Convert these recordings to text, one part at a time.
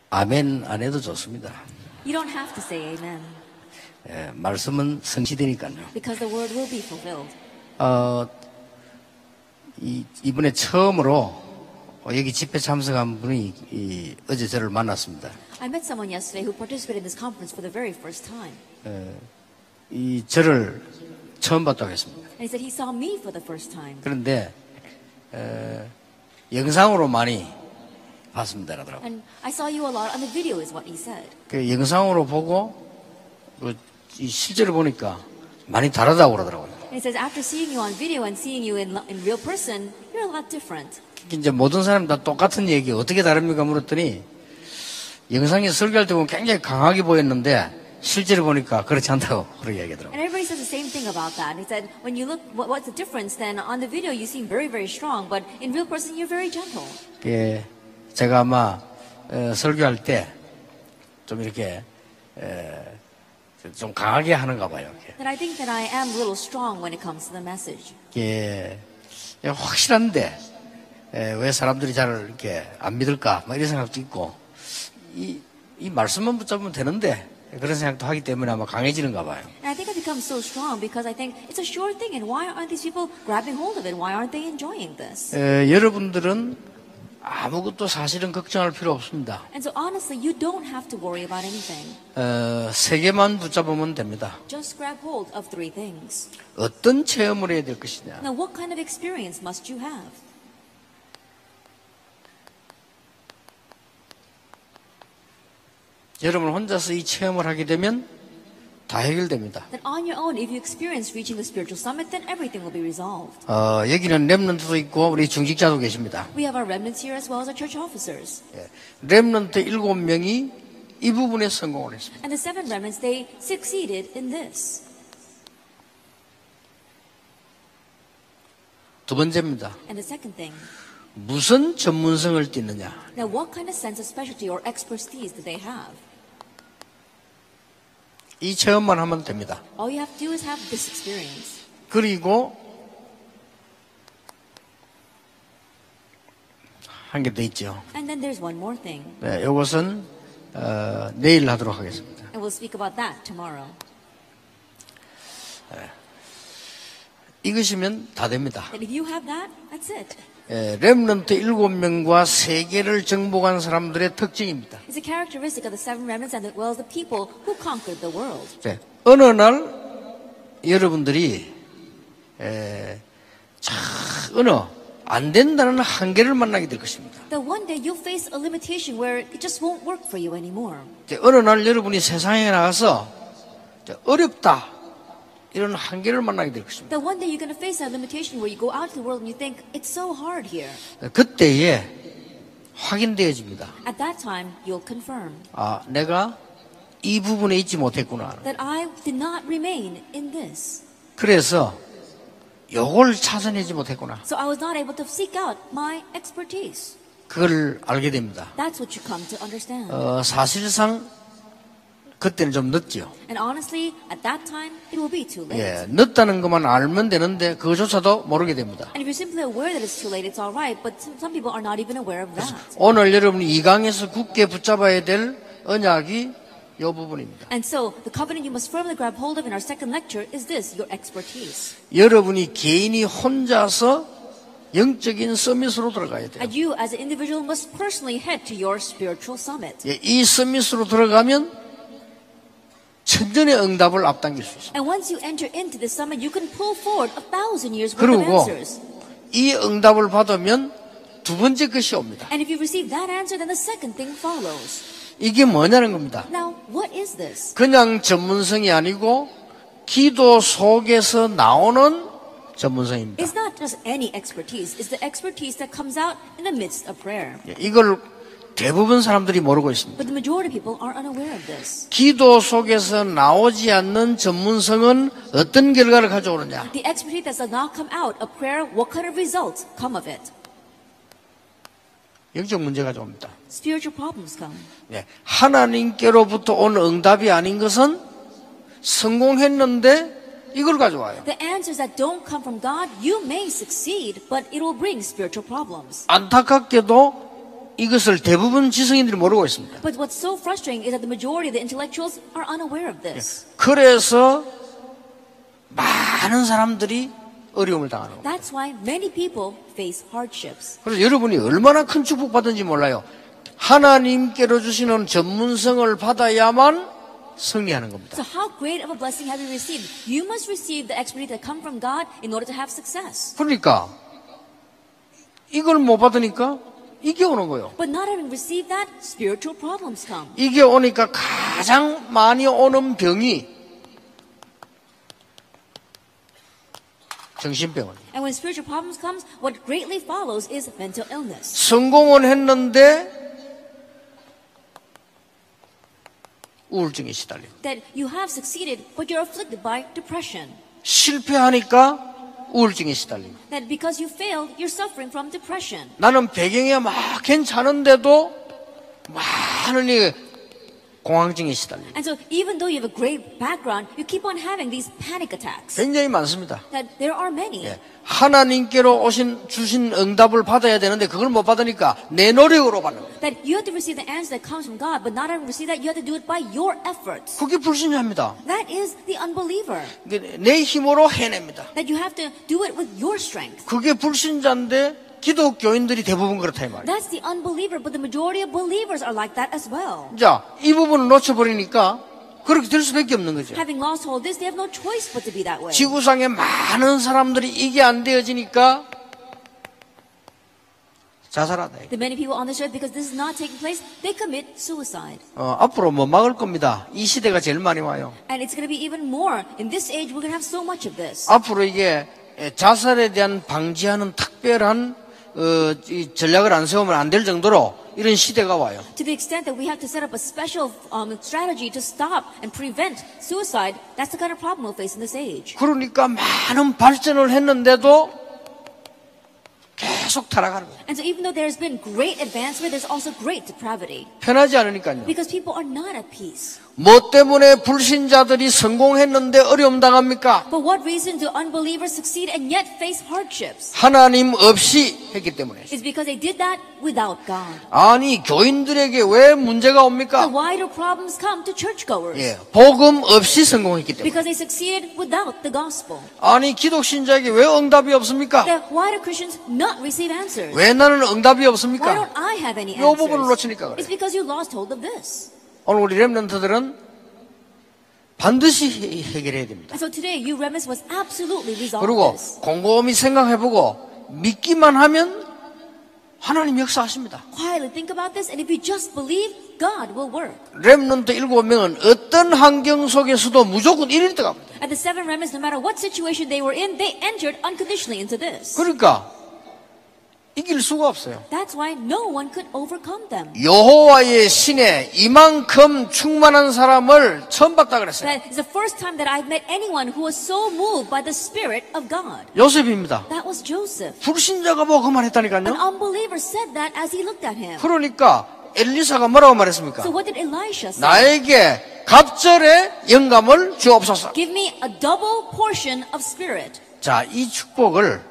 아멘 안 해도 좋습니다. You don't have to say amen. 예, 말씀은 성취되니까요. Because the word will be fulfilled. 이번에 처음으로 여기 집회 참석한 분이 어제 저를 만났습니다. I met someone yesterday who participated in this conference for the very first time. 저를 처음 봤다고 했습니다. And he said he saw me for the first time. 그런데 영상으로 많이 봤습니다. 라더라고요. And I saw you a lot on the video is what he said. 그 영상으로 보고 실제로 보니까 많이 다르다고 그러더라고요. And he says after seeing you on video and seeing you in real person, you're a lot different. 이제 모든 사람 다 똑같은 얘기 어떻게 다릅니까 물었더니 영상에 설교할 때 보면 굉장히 강하게 보였는데 실제로 보니까 그렇지 않다고 그렇게 얘기하더라고요. And everybody says the same thing about that. He said when you look, what's the difference? Then on the video you seem very very strong, but in real person you're very gentle. 예, 제가 아마 설교할 때 좀 이렇게 좀 강하게 하는가 봐요. That I think that I am a little strong when it comes to the message. 예, 확실한데 왜 사람들이 잘 이렇게 안 믿을까? 막 이런 생각도 있고 이 말씀만 붙잡으면 되는데 그런 생각도 하기 때문에 아마 강해지는가 봐요. And I think I become so strong because I think it's a sure thing. And why aren't these people grabbing hold of it? Why aren't they enjoying this? 여러분들은 아무것도 사실은 걱정할 필요 없습니다. And so honestly, you don't have to worry about anything. 세 개만 붙잡으면 됩니다. Just grab hold of three things. 어떤 체험을 해야 될 것이냐? Now, what kind of experience must you have? 여러분 혼자서 이 체험을 하게 되면 다 해결됩니다. That on your own, if you experience reaching the spiritual summit, then everything will be resolved. 여기는 렘넌트도 있고 우리 중직자도 계십니다. We have our remnants here as well as our church officers. 렘넌트 7명이 이 부분에 성공을 했습니다. And the 7 remnants, they succeeded in this. 두 번째입니다. And the second thing, 무슨 전문성을 띠느냐? now what kind of sense of specialty or expertise do they have? 이 체험만 하면 됩니다. All you have to do is have this experience. 그리고 한 개 더 있죠. And then there's one more thing. 네, 이것은 내일 하도록 하겠습니다. And we'll speak about that tomorrow. 이것이면 다 됩니다. And if you have that, that's it. 렘넌트 7명과 세계를 정복한 사람들의 특징입니다. It's a characteristic of the 7 remnants and as well as the people who conquered the world. 네, 어느 날 여러분들이 어느 안 된다는 한계를 만나게 될 것입니다. That one day you'll face a limitation where it just won't work for you anymore. 어느 날 여러분이 세상에 나가서 어렵다 이런 한계를 만나게 될 것입니다. That one day you're going to face that limitation where you go out to the world and you think it's so hard here. 그때에 확인되어집니다. At that time, you'll confirm 내가 이 부분에 있지 못했구나. that I did not remain in this. 그래서 요걸 찾아내지 못했구나. So I was not able to seek out my expertise. 그걸 알게 됩니다. That's what you come to understand. 사실상 그때는 좀 늦죠. And honestly, at that time, it will be too late. 늦다는 것만 알면 되는데 그것조차도 모르게 됩니다. And if you're simply aware that it's too late, it's all right. But some people are not even aware of that. 오늘 여러분이 이 강에서 굳게 붙잡아야 될 언약이 이 부분입니다. And so, the covenant you must firmly grab hold of in our second lecture is this, your expertise. 여러분이 개인이 혼자서 영적인 서밋으로 들어가야 돼요. And you, as an individual, must personally head to your spiritual summit. 이 서밋으로 들어가면 천년의 응답을 앞당길 수 있습니다. And once you enter into the summit, you can pull forward 1,000 years worth of 그리고 answers. 이 응답을 받으면 두 번째 것이 옵니다. And if you receive that answer, then the second thing follows. 이게 뭐냐는 겁니다. Now, what is this? 그냥 전문성이 아니고 기도 속에서 나오는 전문성입니다. It's not just any expertise. It's the expertise that comes out in the midst of prayer. 이걸 대부분 사람들이 모르고 있습니다. But the majority of people are unaware of this. 기도 속에서 나오지 않는 전문성은 어떤 결과를 가져오느냐? The expertise that does not come out of prayer, what kind of results come of it? 영적 문제가 옵니다. Spiritual problems come. 하나님께로부터 온 응답이 아닌 것은 성공했는데 이걸 가져와요. The answers that don't come from God, you may succeed, but it will bring spiritual problems. 안타깝게도 이것을 대부분 지성인들이 모르고 있습니다. But what's so frustrating is that the majority of the intellectuals are unaware of this. 그래서 많은 사람들이 어려움을 당하는 겁니다. That's why many people face hardships. 그래서 여러분이 얼마나 큰 축복받은지 몰라요. 하나님께로 주시는 전문성을 받아야만 승리하는 겁니다. So how great of a blessing have you received? You must receive the expertise that come from God in order to have success. 그러니까 이걸 못 받으니까 이게 오는 거예요. But not having received that, spiritual problems come. 이게 오니까 가장 많이 오는 병이 정신병은. And when spiritual problems comes, what greatly follows is mental illness. 성공은 했는데 우울증에 시달립니다. That you have succeeded, but you're afflicted by depression. 실패하니까 우울증에 시달립니다. That because you failed, you're suffering from depression. 나는 배경이 막 괜찮은데도 많은 이 공황증에 시달립니다. And so even though you have a great background, you keep on having these panic attacks. 굉장히 많습니다. That there are many. 예. 하나님께로 주신 응답을 받아야 되는데 그걸 못 받으니까 내 노력으로 받는 거예요. That you have to receive the answer that comes from God, but not having received that, you have to do it by your efforts. 그게 불신자입니다. That is the unbeliever. 내 힘으로 해냅니다. That you have to do it with your strength. 그게 불신자인데 기독교인들이 대부분 그렇다 이 말이에요. That's the unbeliever, but the majority of believers are like that as well. 자, 이 부분을 놓쳐버리니까 그렇게 될 수밖에 없는 거죠. Having lost hold of this, they have no choice but to be that way. 지구상에 많은 사람들이 이게 안 되어지니까 자살하다. The many people on this earth, because this is not taking place, they commit suicide. 앞으로 못 막을 겁니다. 이 시대가 제일 많이 와요. And it's going to be even more. In this age, we're going to have so much of this. 앞으로 이게 자살에 대한 방지하는 특별한 이 전략을 안 세우면 안 될 정도로 이런 시대가 와요. To the extent that we have to set up a special strategy to stop and prevent suicide, that's the kind of problem we'll face in this age. 그러니까 많은 발전을 했는데도 계속 타락하는 거예요. And so even though there's been great advancement, there's also great depravity. 편하지 않으니까요. Because people are not at peace. 뭐 때문에 불신자들이 성공했는데 어려움 당합니까? For what reason do unbelievers succeed and yet face hardships? 하나님 없이 했기 때문에. It's because they did that without God. 아니 교인들에게 왜 문제가 So 옵니까? why do problems come to churchgoers? 예, 복음 없이 성공했기 때문에. Because they succeeded without the gospel. 아니 기독 신자에게 왜 응답이 없습니까? Then why do Christians not receive answers? 왜 나는 응답이 Why 없습니까? don't I have any 이 부분을 answers? 놓치니까 그래요. It's because you lost hold of this. 오늘 우리 렘넌트들은 반드시 해결해야 됩니다. And so today, you remnants must absolutely resolve 그리고 this. 곰곰이 생각해보고 믿기만 하면 하나님 역사하십니다. Quietly think about this, and if you just believe, God will work. 렘넌트 7명은 어떤 환경 속에서도 무조건 1위 들어갑니다. And the seven remnants, no matter what situation they were in, they entered unconditionally into this. 그러니까 이길 수가 없어요. That's why no one could overcome them. 여호와의 신에 이만큼 충만한 사람을 처음 봤다 그랬어요. That is the first time that I've met anyone who was so moved by the Spirit of God. 요셉입니다. That was Joseph. 불신자가 뭐 An 그만했다니까요. unbeliever said that as he looked at him. 그러니까 엘리사가 뭐라고 말했습니까? So what did Elisha say? 나에게 갑절의 영감을 주옵소서. Give me a double portion of spirit. 자, 이 축복을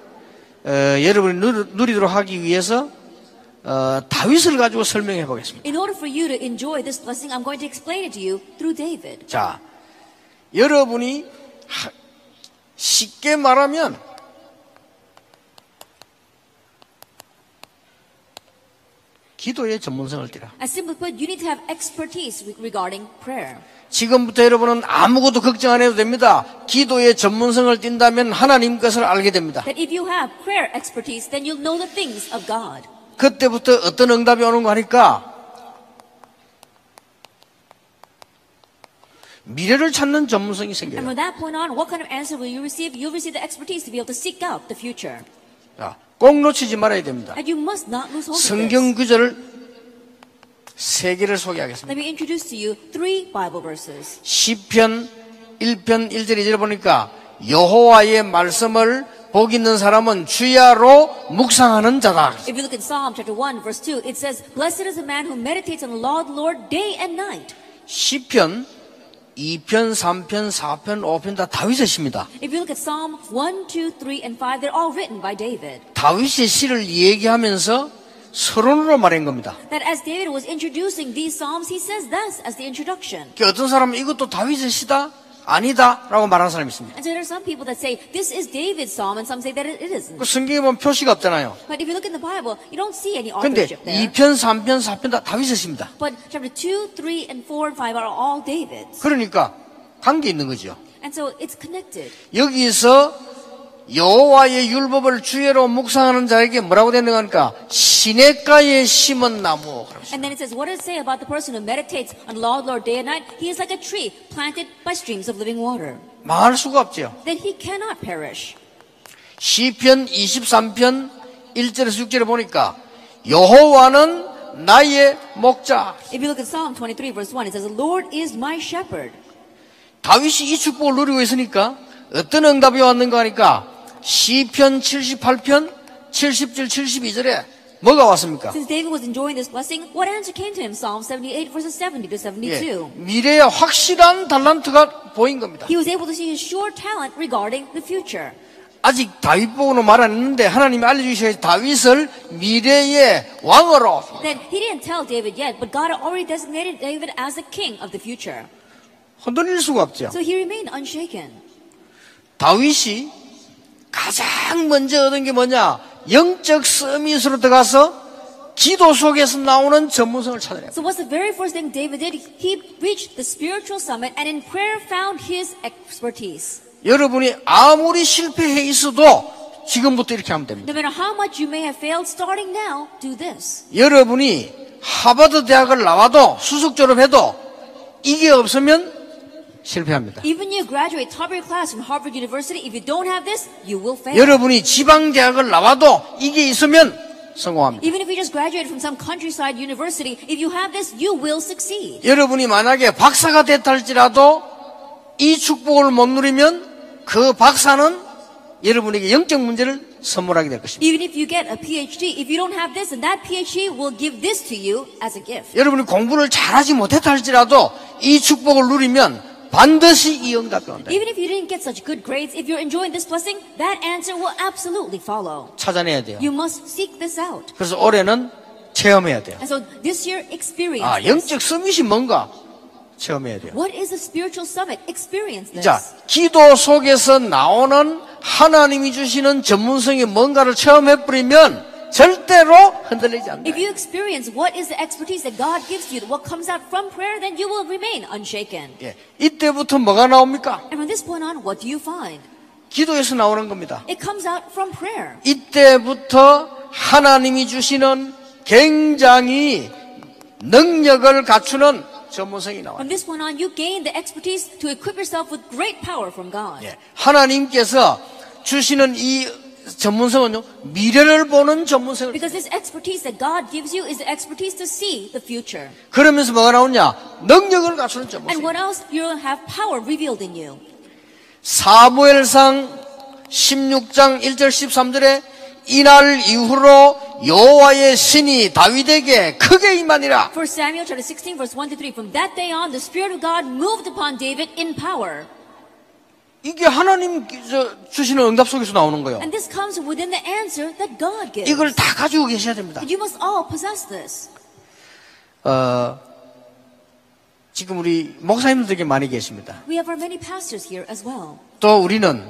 여러분이 누리도록 하기 위해서 다윗을 가지고 설명해 보겠습니다. In order for you to enjoy this blessing, I'm going to explain it to you through David. 자, 여러분이 쉽게 말하면 기도의 전문성을 띠라. As simply put, you need to have expertise regarding prayer. 지금부터 여러분은 아무것도 걱정 안 해도 됩니다. 기도의 전문성을 띈다면 하나님 것을 알게 됩니다. That if you have prayer expertise, then you'll know the things of God. 그때부터 어떤 응답이 오는 거 하니까 미래를 찾는 전문성이 And 생겨요. from that point on, what kind of answer will you receive? You'll receive the expertise to be able to seek out the future. 자, 꼭 놓치지 말아야 됩니다. And you must not lose hold of 성경 this. 구절을 세 개를 소개하겠습니다. Let me introduce to you 3 Bible verses. 시편 1편 1절 2절 보니까 여호와의 말씀을 복 있는 사람은 주야로 묵상하는 자다. If you look at Psalm chapter 1 verse 2, it says, Blessed is the man who meditates on the law of the Lord day and night. 시편 2편, 3편, 4편, 5편 다 다윗의 시입니다. If you look at Psalm 1, 2, 3, and 5, they're all written by David. 다윗의 시를 얘기하면서 서론으로 말한 겁니다. That as David was introducing these psalms, he says this as the introduction. 어떤 사람은 이것도 다윗의 시다? 아니다라고 말하는 사람이 있습니다. And so there are some people that say this is David's psalm, and some say that it isn't. 그 성경에 보면 표시가 없잖아요. But if you look in the Bible, you don't see any 근데 authorship there. 2편, 3편, 4편 다 다윗의 시입니다. But chapter 2, 3, and 4, and 5 are all David's. 그러니까 관계 있는 거죠. And so it's connected. 여기서 여호와의 율법을 주야로 묵상하는 자에게 뭐라고 되는가 하니까 시냇가에 심은 나무. And then it says, what does it say about the person who meditates on law of the Lord day and night? He is like a tree planted by streams of living water. 망할 수가 없죠. Then he cannot perish. 시편 23편 1절에서 6절에 보니까 여호와는 나의 목자. If you look at Psalm 23 verse 1, it says, the Lord is my shepherd. 다윗이 이 축복을 누리고 있으니까 어떤 응답이 왔는가 하니까 시편 78편 70절 72절에 뭐가 왔습니까? Since David was enjoying this blessing, what answer came to him? Psalm 78 verses 70 to 72. 미래의 확실한 달란트가 보인 겁니다. He was able to see his sure talent regarding the future. 아직 다윗 보고는 말 안 했는데 하나님이 알려주셔야 다윗을 미래의 왕으로. Then he didn't tell David yet, but God had already designated David as the king of the future. 흔들릴 수가 없죠. So he remained unshaken. 다윗이 가장 먼저 얻은 게 뭐냐? 영적 서밋으로 들어가서 기도 속에서 나오는 전문성을 찾아내요. So what's the very first thing David did? He reached the spiritual summit and in prayer found his expertise. 여러분이 아무리 실패해 있어도 지금부터 이렇게 하면 됩니다. No matter how much you may have failed, starting now, do this. 여러분이 하버드 대학을 나와도 수석 졸업해도 이게 없으면 실패합니다. Even you graduate top of your class from Harvard University, if you don't have this, you will fail. 여러분이 지방 대학을 나와도 이게 있으면 성공합니다. Even if you just graduated from some countryside university, if you have this, you will succeed. 여러분이 만약에 박사가 됐다 할지라도 이 축복을 못 누리면 그 박사는 여러분에게 영적 문제를 선물하게 될 것입니다. Even if you get a PhD, if you don't have this, then that PhD will give this to you as a gift. 여러분이 공부를 잘하지 못했다 할지라도 이 축복을 누리면 반드시 이 응답이 온다. Even if you didn't get such good grades, if you're enjoying this blessing, that answer will absolutely follow. 찾아내야 돼요. You must seek this out. 그래서 올해는 체험해야 돼요. And so this year, experience 아, this. 영적 서밋이 뭔가 체험해야 돼요. What is a spiritual summit? Experience this. 자, 기도 속에서 나오는 하나님이 주시는 전문성이 뭔가를 체험해버리면 절대로 흔들리지 않는다. If you experience what is the expertise that God gives you, what comes out from prayer, then you will remain unshaken. 예, 이때부터 뭐가 나옵니까? And from this point on, what do you find? 기도에서 나오는 겁니다. It comes out from prayer. 이때부터 하나님이 주시는 굉장히 능력을 갖추는 전문성이 나와요. From this point on, you gain the expertise to equip yourself with great power from God. 예, 하나님께서 주시는 이 전문성은요, 미래를 보는 전문성을. Because this expertise that God gives you is the expertise to see the future. 그러면서 뭐가 나오냐? 능력을 갖추는 전문성. And what else? You'll have power revealed in you. 사무엘상 16장 1절 13절에 이날 이후로 여호와의 신이 다윗에게 크게 임하니라. For Samuel chapter 16 verse 1 to 3, from that day on, the Spirit of God moved upon David in power. 이게 하나님 주시는 응답 속에서 나오는 거예요. And this comes within the answer that God gives. 이걸 다 가지고 계셔야 됩니다. You must all possess this. 지금 우리 목사님들에게 많이 계십니다. We have our many pastors here as well. 또 우리는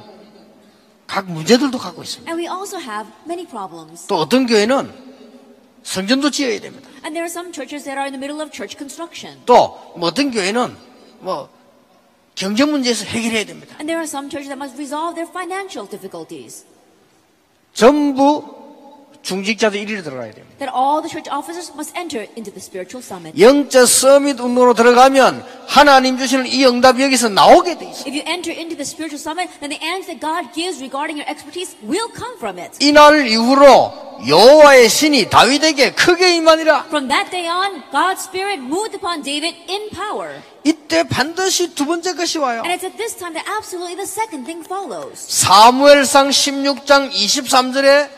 각 문제들도 갖고 있습니다. And we also have many problems. 또 어떤 교회는 성전도 지어야 됩니다. And there are some churches that are in the middle of church construction. 또 어떤 교회는 경제 문제에서 해결해야 됩니다. And there are some churches that must resolve their financial difficulties. 전부 중직자도 이리로 들어가야 됩니다. That all the church officers must enter into the spiritual summit. 영적 서밋 운동으로 들어가면 하나님 주시는 이 응답이 여기서 나오게 돼 있어요. If you enter into the spiritual summit, then the answer that God gives regarding your expertise will come from it. 이날 이후로 여호와의 신이 다윗에게 크게 임하니라. From that day on, God's Spirit moved upon David in power. 이때 반드시 두 번째 것이 와요. And it's at this time that absolutely the second thing follows. 사무엘상 16장 23절에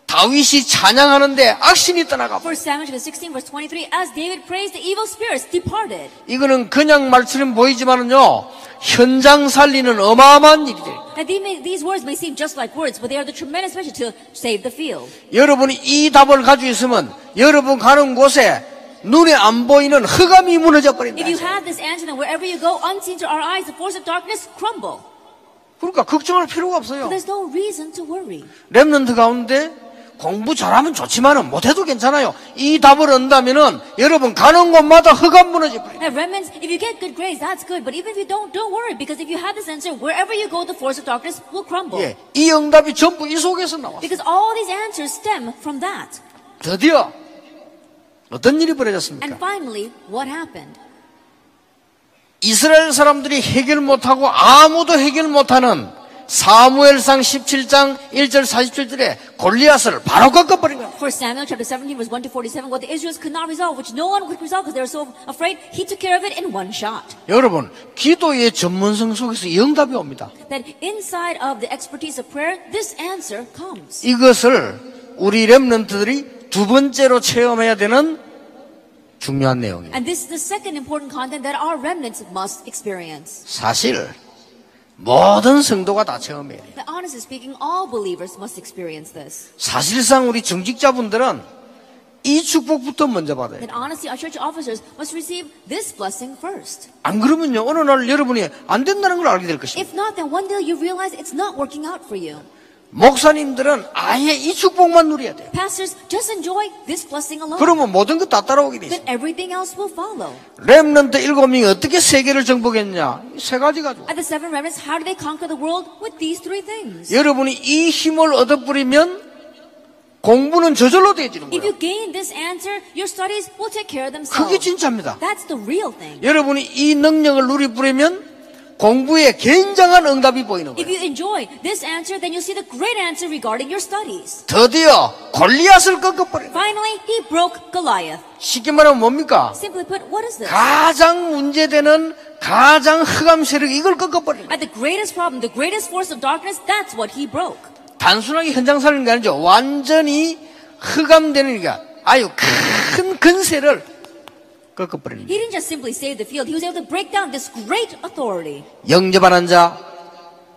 다윗이 찬양하는데 악신이 떠나가고 1 Samuel chapter 16 verse 23, as David praised, the evil spirits departed. 이거는 그냥 말처럼 보이지만은요 현장 살리는 어마어마한 일이에요. And these words may seem just like words, but they are the tremendous measure to save the field. 여러분이 이 답을 가지고 있으면 여러분 가는 곳에 눈에 안 보이는 흑암이 무너져 버린다. If you have this answer, then wherever you go, unseen to our eyes, the force of darkness crumble. 그러니까 걱정할 필요가 So 없어요. there's no reason to worry. 렘넌트 가운데 공부 잘하면 좋지만은 못해도 괜찮아요. 이 답을 얻는다면은 여러분 가는 곳마다 흑암 무너져 버려요. And remnants, if you get good grades, that's good. But even if you don't worry, because if you have this answer, wherever you go, the force of darkness will crumble. 예, 이 응답이 전부 이 속에서 나왔어요. Because all these answers stem from that. 드디어 어떤 일이 And 벌어졌습니까? finally, what happened? 이스라엘 사람들이 해결 못하고 아무도 해결 못하는 사무엘상 17장 1절 47절에 골리앗을 바로 꺾어버린 거예요. 1 Samuel chapter 17 verse 1 to 47, what the Israelites could not resolve, which no one could resolve because they were so afraid, he took care of it in one shot. 여러분, 기도의 전문성 속에서 이 응답이 옵니다. That inside of the expertise of prayer, this answer comes. 이것을 우리 렘넌트들이 두 번째로 체험해야 되는 중요한 내용이에요. And this is the second important content that our remnants must experience. 사실 모든 성도가 다 체험해야 돼요. That honestly speaking, all believers must experience this. 사실상 우리 정직자분들은 이 축복부터 먼저 받아요. That honestly, our church officers must receive this blessing first. 안 그러면요, 어느 날 여러분이 안 된다는 걸 알게 될 것입니다. If not, then one day you realize it's not working out for you. 목사님들은 아예 이 축복만 누려야 돼요. Pastors, just enjoy this blessing alone. 그러면 모든 것 다 따라오게 돼 있어요. Then everything else will follow. 렘넌트 7명이 어떻게 세계를 정복했냐? 세 가지 가지고. At the seven remnants, how do they conquer the world? With these three things. 여러분이 이 힘을 얻어버리면 공부는 저절로 되어지는 If 거예요. you gain this answer, your studies will take care of themselves. 그게 진짜입니다. That's the real thing. 여러분이 이 능력을 누리뿌리면 공부에 굉장한 응답이 보이는 If 거예요. you enjoy this answer, then you'll see the great answer regarding your studies. 드디어 골리앗을 꺾어버려요. Finally, he broke Goliath. 쉽게 말하면 뭡니까? Simply put, what is this? 가장 문제되는 가장 흑암 세력 이걸 꺾어버려요. At the greatest problem, the greatest force of darkness, that's what he broke. 단순하게 현장 살리는 게 아니죠. 완전히 흑암되는 게 아주 큰 근세를 꺾어버리는 He didn't just simply save the field, he was able to break down this great authority. 영접하는 자,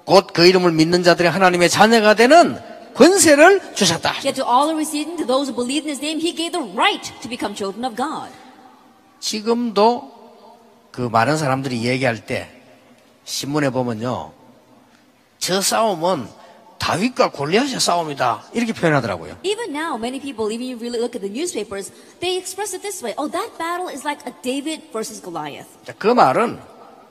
곧 그 이름을 믿는 자들이 하나님의 자녀가 되는 권세를 주셨다. Yet to all who received, to those who believed in his name, he gave the right to become children of God. 지금도 그 많은 사람들이 얘기할 때 신문에 보면요, 저 싸움은 다윗과 골리앗의 싸움이다 이렇게 표현하더라고요. Even now, many people, even if you really look at the newspapers, they express it this way. Oh, that battle is like a David versus Goliath. 자, 그 말은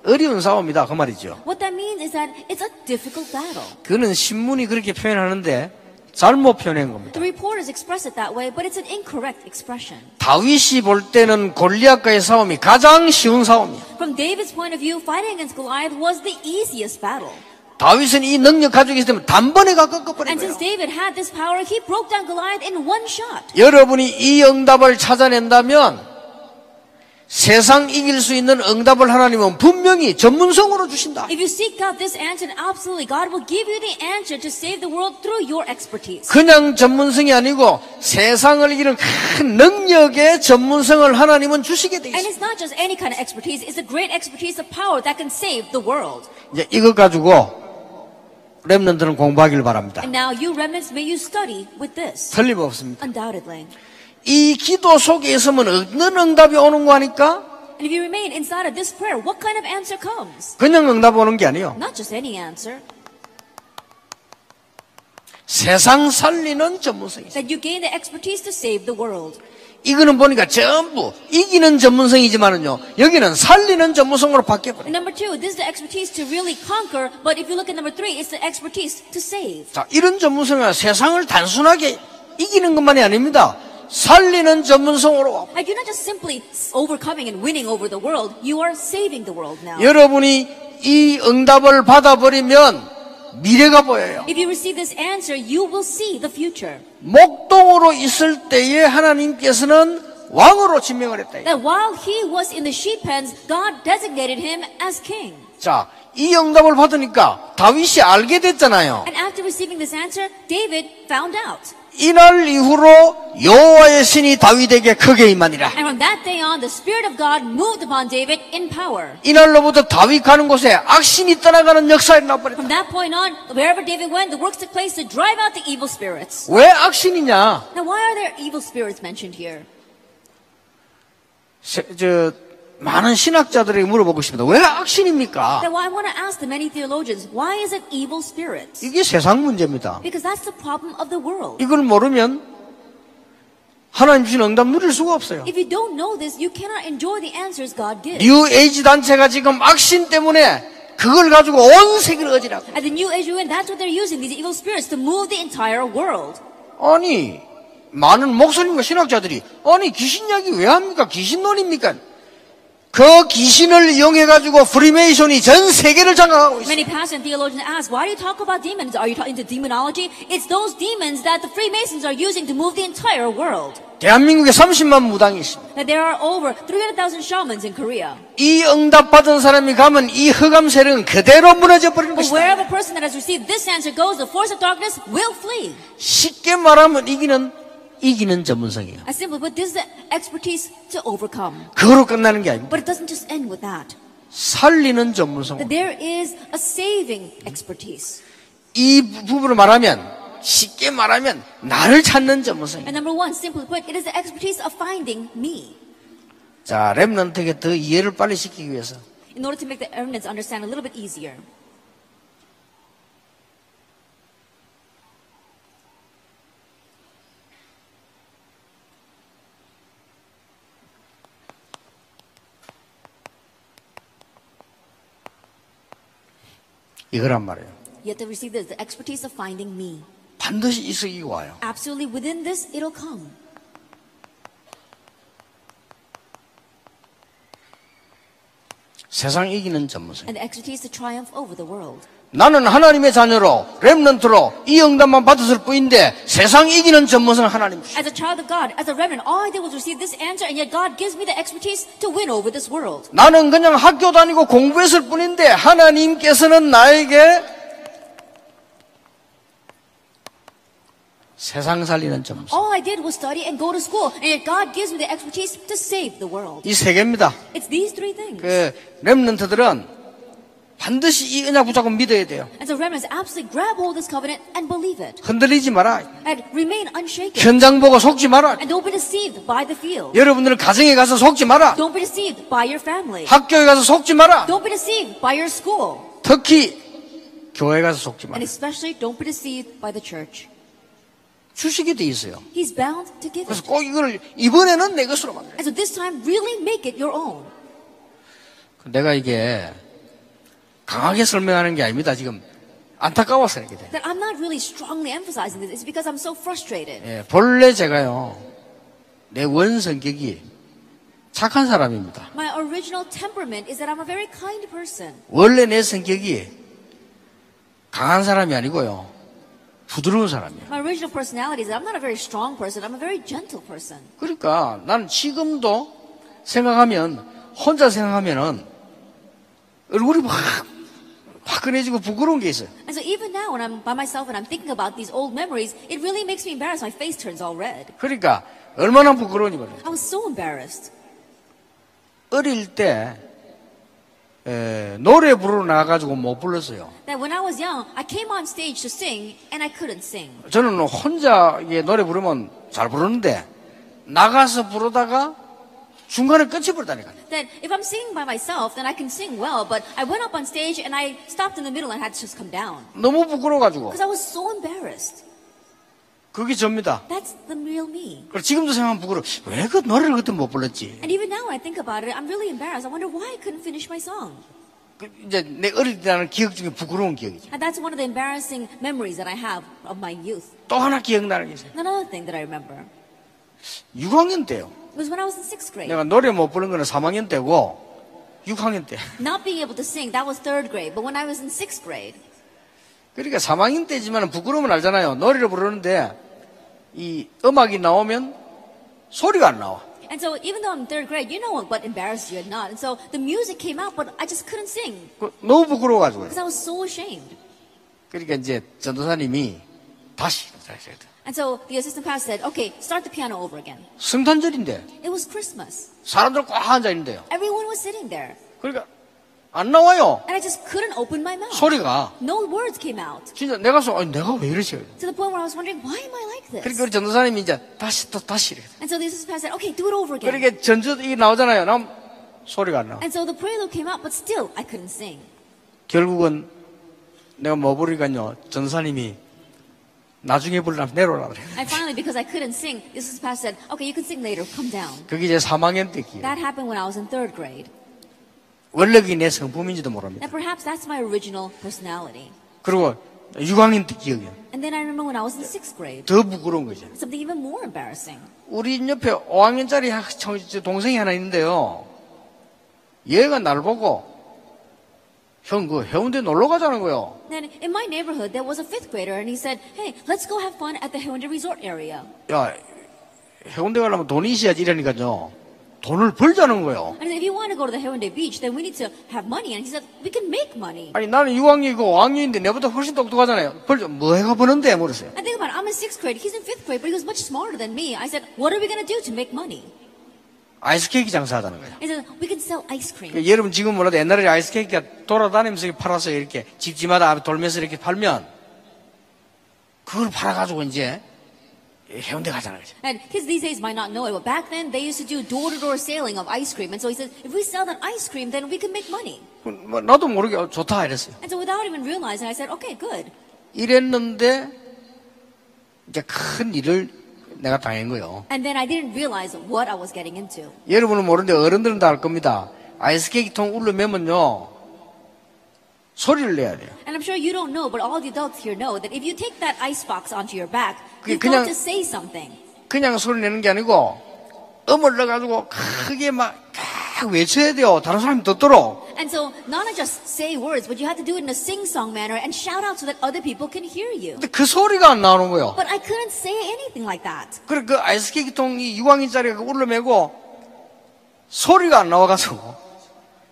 어려운 싸움이다 그 말이죠. What that means is that it's a difficult battle. 그는 신문이 그렇게 표현하는데 잘못 표현한 겁니다. The reporters express it that way, but it's an incorrect expression. 다윗이 볼 때는 골리앗과의 싸움이 가장 쉬운 싸움이야. From David's point of view, fighting against Goliath was the easiest battle. 다윗은 이 능력 가지고 있기 때문에 단번에 꺾어버린 And 거예요. since David had this power, he broke down Goliath in one shot. 여러분이 이 응답을 찾아낸다면 세상 이길 수 있는 응답을 하나님은 분명히 전문성으로 주신다. If you seek out this answer, absolutely, God will give you the answer to save the world through your expertise. 그냥 전문성이 아니고 세상을 이기는 큰 능력의 전문성을 하나님은 주시게 돼 And 있어요. it's not just any kind of expertise, it's a great expertise of power that can save the world. 이제 이것 가지고 렘넌트는 공부하기를 바랍니다. And now you remnants, may you study with this. 틀림없습니다. Undoubtedly. 이 기도 속에 있으면 어떤 응답이 오는 거 하니까 And if you remain inside of this prayer, what kind of answer comes? 그냥 응답 오는 게 아니에요. Not just any answer. 세상 살리는 전문성이 있어요. That you gain the expertise to save the world. 이거는 보니까 전부 이기는 전문성이지만은요, 여기는 살리는 전문성으로 바뀌어버려요. And number two, this is the expertise to really conquer, but if you look at number three, it's the expertise to save. 자, 이런 전문성은 세상을 단순하게 이기는 것만이 아닙니다. 살리는 전문성으로 와. Like you're not just simply overcoming and winning over the world, you are saving the world now. 여러분이 이 응답을 받아버리면 미래가 보여요. If you receive this answer, you will see the future. 목동으로 있을 때에 하나님께서는 왕으로 지명을 했다. That while he was in the sheep pens, God designated him as king. 자, 이 응답을 받으니까 다윗이 알게 됐잖아요. And after receiving this answer, David found out. 이날 이후로 여호와의 신이 다윗에게 크게 임하니라. And from that day on, the Spirit of God moved upon David in power. 이날로부터 다윗 가는 곳에 악신이 떠나가는 역사가 나버렸다. From that point on, wherever David went, the works took place to drive out the evil spirits. 왜 악신이냐? Now, why are there evil spirits mentioned here? 많은 신학자들에게 물어보고 싶습니다. 왜 악신입니까? Now, I want to ask the many theologians, why is it evil spirits? 이게 세상 문제입니다. Because that's the problem of the world. 이걸 모르면 하나님 주신 응답 누릴 수가 없어요. If you don't know this, you cannot enjoy the answers God gives. 뉴 에이지 단체가 지금 악신 때문에 그걸 가지고 온 세계를 어지라고. At the New Age movement, that's what they're using, these evil spirits, to move the entire world. 아니, 많은 목사님과 신학자들이 아니 귀신 이야기 왜 합니까? 귀신론입니까? 그 귀신을 이용해가지고 프리메이션이 전 세계를 장악하고 있어요. Many pastors and theologians ask, why do you talk about demons? Are you into demonology? It's those demons that the Freemasons are using to move the entire world. 대한민국에 30만 무당이 있습니다. That there are over 300,000 shamans in Korea. 이 응답 받은 사람이 가면 이 흑암 세력은 그대로 무너져 버리는 But 것이다. wherever a person that has received this answer goes, the force of darkness will flee. 쉽게 말하면 이기는 전문성이에요. I simply put, this is the expertise to overcome. 그거로 끝나는 게 아닙니다. But it doesn't just end with that. 살리는 전문성. That there is a saving expertise. 이 부분을 말하면 쉽게 말하면 나를 찾는 전문성이에요. And number one, simply put, it is the expertise of finding me. 자, 렘넌트에게 더 이해를 빨리 시키기 위해서 In order to make the remnants understand a little bit easier. 이거란 말이에요. You have to receive this, the expertise of finding me. 반드시 이 속이 와요. Absolutely within this, it'll come. 세상 이기는 전문성. And the expertise to triumph over the world. 나는 하나님의 자녀로 렘넌트로 이 응답만 받았을 뿐인데 세상 이기는 전문성 하나님. As a child of God, as a remnant, all I did was receive this answer, and yet God gives me the expertise to win over this world. 나는 그냥 학교 다니고 공부했을 뿐인데 하나님께서는 나에게 세상 살리는 전문성. All I did was study and go to school, and yet God gives me the expertise to save the world. 이 세 개입니다. It's these three things. 그 렘넌트들은 반드시 이 언약 붙잡고 믿어야 돼요. And so remnants absolutely grab hold of this covenant and believe it. 흔들리지 마라. And remain unshaken. 현장 보고 속지 마라. And don't be deceived by the field. 여러분들은 가정에 가서 속지 마라. Don't be deceived by your family. 학교에 가서 속지 마라. Don't be deceived by your school. 특히 교회 가서 속지 And 마라. especially don't be deceived by the church. 주식이 돼 있어요. He's bound to give 그래서 it. 꼭 이걸 이번에는 내 것으로 만들어. And so this time, really make it your own. 내가 이게 강하게 설명하는 게 아닙니다. 지금 안타까워서 이렇게 돼. That I'm not really strongly emphasizing this. It's because I'm so frustrated. 예, 본래 제가요 내 원성격이 착한 사람입니다. My original temperament is that I'm a very kind person. 원래 내 성격이 강한 사람이 아니고요 부드러운 사람이에요. My original personality is that I'm not a very strong person. I'm a very gentle person. 그러니까 나는 지금도 생각하면 혼자 생각하면은 얼굴이 막 화끈해지고 부끄러운 게 있어요. And so even now when I'm by myself and I'm thinking about these old memories, it really makes me embarrassed. My face turns all red. 그러니까 얼마나 부끄러운지 몰라요. I was so embarrassed. 어릴 때 노래 부르러 나가가지고 못 불렀어요. That when I was young, I came on stage to sing and I couldn't sing. 저는 혼자 노래 부르면 잘 부르는데 나가서 부르다가 중간에 끊쳐버렸다니까요. That if I'm singing by myself, then I can sing well. But I went up on stage and I stopped in the middle and had to just come down. 너무 부끄러워가지고. Because I was so embarrassed. 그게 접니다. That's the real me. 그리고 지금도 생각하면 부끄러워. 왜 그 노래를 그때 못 불렀지? And even now when I think about it, I'm really embarrassed. I wonder why I couldn't finish my song. 이제 내 어릴 때 나는 기억 중에 부끄러운 기억이죠. And that's one of the embarrassing memories that I have of my youth. 또 하나 기억나는 게 있어요. Another thing that I remember 6학년 때요. was when I was in 6th grade. 내가 노래 못 부른 거는 3학년 때고 6학년 때. Not being able to sing, that was 3rd grade. But when I was in 6th grade, 그러니까 3학년 때지만 부끄러움은 알잖아요. 노래를 부르는데 이 음악이 나오면 소리가 안 나와. and so even though I'm in 3rd grade, you know what embarrassed you or not. And so the music came out, but I just couldn't sing 너무 부끄러워가지고요. because I was so ashamed. 그러니까 이제 전도사님이 다시 And so the assistant pastor said, okay, start the piano over again. 성탄절인데 It was Christmas. 사람들 꽉 앉아 있는데요. Everyone was sitting there. 그러니까 안 나와요. And I just couldn't open my mouth. 소리가. No words came out. 진짜 내가 내가 왜 이러지? To the point where I was wondering, why am I like this? 그러니까 우리 전도사님이 이제 다시 이렇게. And so the assistant pastor said, okay, do it over again. 그러니까 전주 이게 나오잖아요. 나 소리가 안 나. And so the prelude came out, but still I couldn't sing. 결국은 내가 뭐 부르니까요. 전도사님이 나중에 부르라면 내려오라 그래. And finally, because I couldn't sing, the assistant pastor said, okay, you can sing later. Come down. 그게 이제 3학년 때 기회. That happened when I was in 3rd grade. 원래 그게 내 성품인지도 모릅니다. And perhaps that's my original personality. 그리고 6학년 때 기억이에요. And then I remember when I was in 6th grade, 더 부끄러운 거죠. something even more embarrassing. 우리 옆에 5학년짜리 동생이 하나 있는데요. 얘가 날 보고 형, 그 해운대 놀러 가자는 거예요. Then in my neighborhood, there was a 5th grader, and he said, hey, let's go have fun at the Haeundae Resort area. 야, 해운대 가려면 돈이 있어야지 이러니까요. 돈을 벌자는 거예요. And if you want to go to the Haeundae beach, then we need to have money. And he said, we can make money. 아니, 나는 6학년이고 5학년인데 내보다 훨씬 똑똑하잖아요. 뭐 해가 버는데? 물었어요. And think about it, I'm in 6th grade, he's in 5th grade, but he was much smarter than me. I said, what are we going to do to make money? 아이스케이크 장사하자는 거예요. He said, we can sell ice cream. 여러분 지금 몰라도 옛날에 아이스케이크가 돌아다니면서 팔아서 이렇게 집집마다 돌면서 이렇게 팔면 그걸 팔아가지고 이제 해운대 가자는 거죠. And kids these days might not know it, but back then they used to do door-to-door selling of ice cream. And so he said, if we sell that ice cream, then we can make money. 뭐 나도 모르게 좋다 이랬어요. And so without even realizing, I said, okay, good. 이랬는데 이제 큰 일을 내가 당한 거예요. And then I didn't realize what I was getting into. 여러분은 모르는데 어른들은 다 알 겁니다. 아이스케이크 통 울르면요 소리를 내야 돼요. And I'm sure you don't know, but all the adults here know that if you take that ice box onto your back, you've 그냥- got to say something. 그냥 소리 내는 게 아니고 음을 넣어가지고 크게 막 외쳐야 돼요. 다른 사람이 듣도록. And so not to just say words, but you have to do it in a sing-song manner and shout out so that other people can hear you. 근데 그 소리가 안 나오는 거예요. But I couldn't say anything like that. 그래 그 아이스케이크 통이 6학년짜리가 울러매고 소리가 안 나와가지고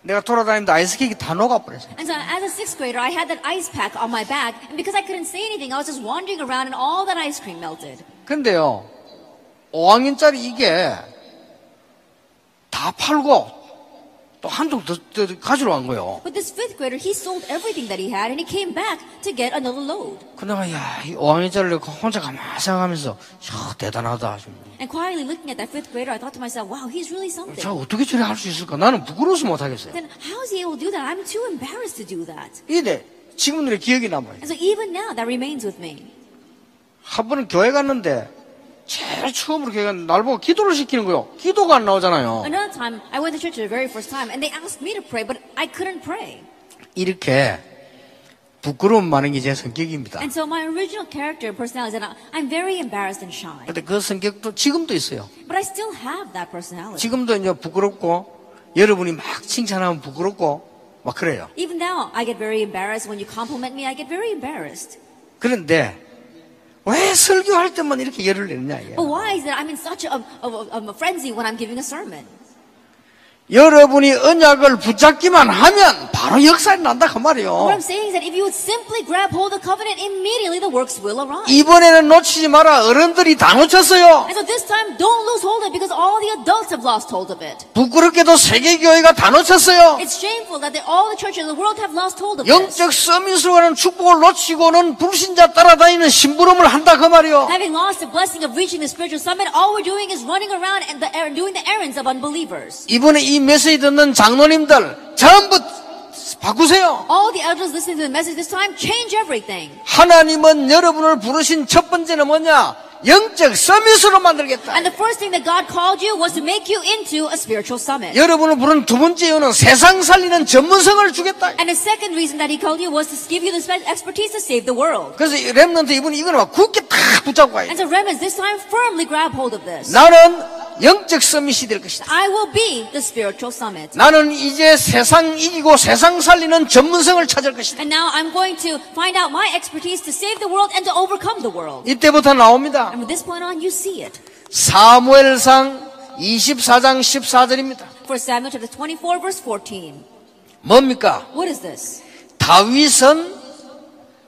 내가 돌아다니는데 아이스케이크 다 녹아버렸어요. And so as a 6th grader, I had that ice pack on my back, and because I couldn't say anything, I was just wandering around and all that ice cream melted. 근데요 5학년짜리 이게 다 팔고 또 한 통 더 가지러 간 거예요. But this 5th grader, he sold everything that he had, and he came back to get another load. 근데 야, 이 5학년짜리를 혼자 가만히 생각하면서 야, 대단하다. And quietly looking at that 5th grader, I thought to myself, wow, he's really something. 자, 어떻게 저래 할 수 있을까? 나는 부끄러워서 못 하겠어요. Then how is he able to do that? I'm too embarrassed to do that. 이게 지금도 기억이 남아요. And so even now, that remains with me. 한 번은 교회 갔는데 제일 처음으로 교회 갔는데 날 보고 기도를 시키는 거예요. 기도가 안 나오잖아요. Another time, I went to church the very first time, and they asked me to pray, but I couldn't pray. 이렇게 부끄러움 많은 게 제 성격입니다. And so my original character and personality is that I'm very embarrassed and shy. 근데 그 성격도 지금도 있어요. But I still have that personality. 지금도 이제 부끄럽고 여러분이 막 칭찬하면 부끄럽고 막 그래요. Even now, I get very embarrassed. When you compliment me, I get very embarrassed. 그런데 왜 설교할 때만 이렇게 열을 내느냐 이게. But why is it I'm in such a frenzy when I'm giving a sermon? 여러분이 언약을 붙잡기만 하면 바로 역사가 난다 그 말이에요. What I'm saying is that if you would simply grab hold of the covenant, immediately the works will arise. 이번에는 놓치지 마라. 어른들이 다 놓쳤어요. And so this time, don't lose hold of it because all the adults have lost hold of it. 부끄럽게도 세계교회가 다 놓쳤어요. It's shameful that all the churches in the world have lost hold of this. 영적 서밋으로는 축복을 놓치고는 불신자 따라다니는 심부름을 한다 그 말이요. Having lost the blessing of reaching the spiritual summit, all we're doing is running around and doing the errands of unbelievers. 이번에 이 메시지 듣는 장로님들 전부 바꾸세요. All the elders listening to the message this time, change everything. 하나님은 여러분을 부르신 첫 번째는 뭐냐? 영적 서밋으로 만들겠다. And the first thing that God called you was to make you into a spiritual summit. 여러분을 부른 두 번째 이유는 세상 살리는 전문성을 주겠다. And the second reason that He called you was to give you the expertise to save the world. 그래서 렘넌트 이분이 이거는 막 굳게 딱 붙잡고 가야 And 돼. so remnants this time firmly grab hold of this. 나는 영적 서밋이 될 것이다. I will be the spiritual summit. 나는 이제 세상 이기고 세상 살리는 전문성을 찾을 것이다. And now I'm going to find out my expertise to save the world and to overcome the world. 이때부터 나옵니다. And from this point on, you see it. 사무엘상 24장 14절입니다. For Samuel chapter 24, verse 14. 뭡니까? What is this? 다윗은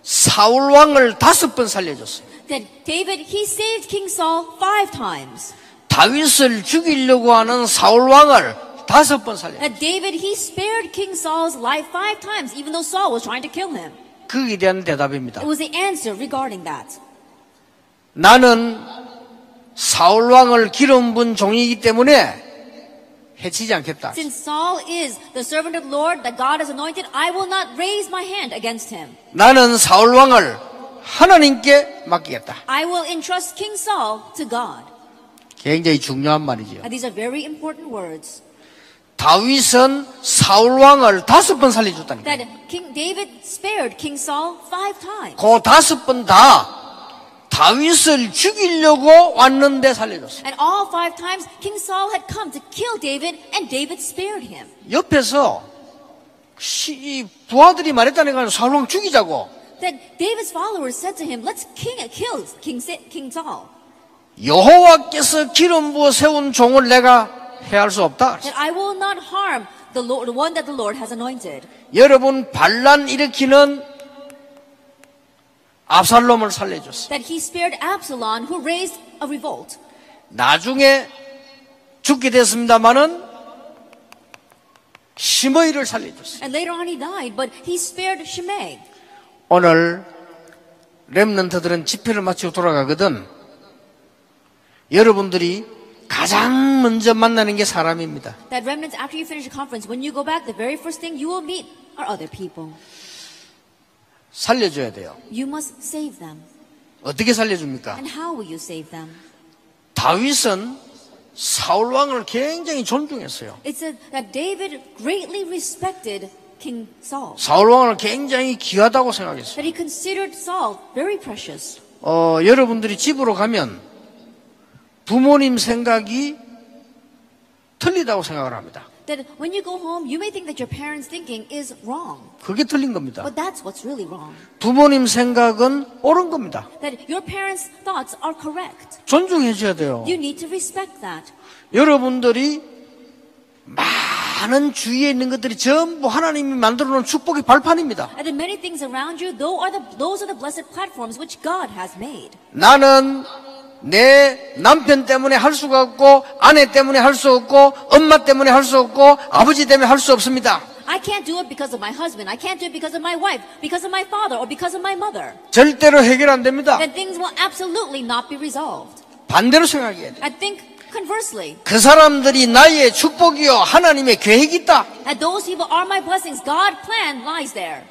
사울 왕을 5번 살려줬어요. That David, he saved King Saul 5 times. 다윗을 죽이려고 하는 사울 왕을 5번 살렸어요. That David, he spared King Saul's life 5 times, even though Saul was trying to kill him. 거기에 대한 대답입니다. It was the answer regarding that. 나는 사울 왕을 기름 분 종이기 때문에 해치지 않겠다. Since Saul is the servant of the Lord that God has anointed, I will not raise my hand against him. 나는 사울 왕을 하나님께 맡기겠다. I will entrust King Saul to God. 굉장히 중요한 말이지요. And these are very important words. 다윗은 사울 왕을 5번 살려줬다니까. That King David spared King Saul 5 times. 그 5번 다 다윗을 죽이려고 왔는데 살려줬어요. And all 5 times, King Saul had come to kill David, and David spared him. 옆에서 이 부하들이 말했다니까 사울 왕 죽이자고. Then David's followers said to him, "Let's kill King Saul." 여호와께서 기름 부어 세운 종을 내가 해할 수 없다. That I will not harm the one that the Lord has anointed. 여러분 반란 일으키는 압살롬을 살려줬어요. That he spared Absalom, who raised a revolt. 나중에 죽게 됐습니다마는 시므이를 살려줬어요. And later on he died, but he spared Shimei. 오늘 렘넌트들은 집회를 마치고 돌아가거든. 여러분들이 가장 먼저 만나는 게 사람입니다. That remnants, after you finish the conference, when you go back, the very first thing you will meet are other people. 살려줘야 돼요. You must save them. 어떻게 살려줍니까? And how will you save them? 다윗은 사울 왕을 굉장히 존중했어요. It said that David greatly respected King Saul. 사울 왕을 굉장히 귀하다고 생각했어요. That he considered Saul very precious. 여러분들이 집으로 가면 부모님 생각이 틀리다고 생각을 합니다. That when you go home, you may think that your parents' thinking is wrong. 그게 틀린 겁니다. But that's what's really wrong. 부모님 생각은 옳은 겁니다. That your parents' thoughts are correct. 존중해 줘야 돼요. You need to respect that. 여러분들이 많은 주위에 있는 것들이 전부 하나님이 만들어 놓은 축복의 발판입니다. And the many things around you, those are the blessed platforms which God has made. 나는 내 남편 때문에 할 수가 없고 아내 때문에 할 수 없고 엄마 때문에 할 수 없고 아버지 때문에 할 수 없습니다. I can't do it because of my husband. I can't do it because of my wife, because of my father, or because of my mother. 절대로 해결 안 됩니다. Then things will absolutely not be resolved. 반대로 생각해야 돼요. I think conversely, 그 사람들이 나의 축복이요 하나님의 계획이 있다. that those people are my blessings. God's plan lies there.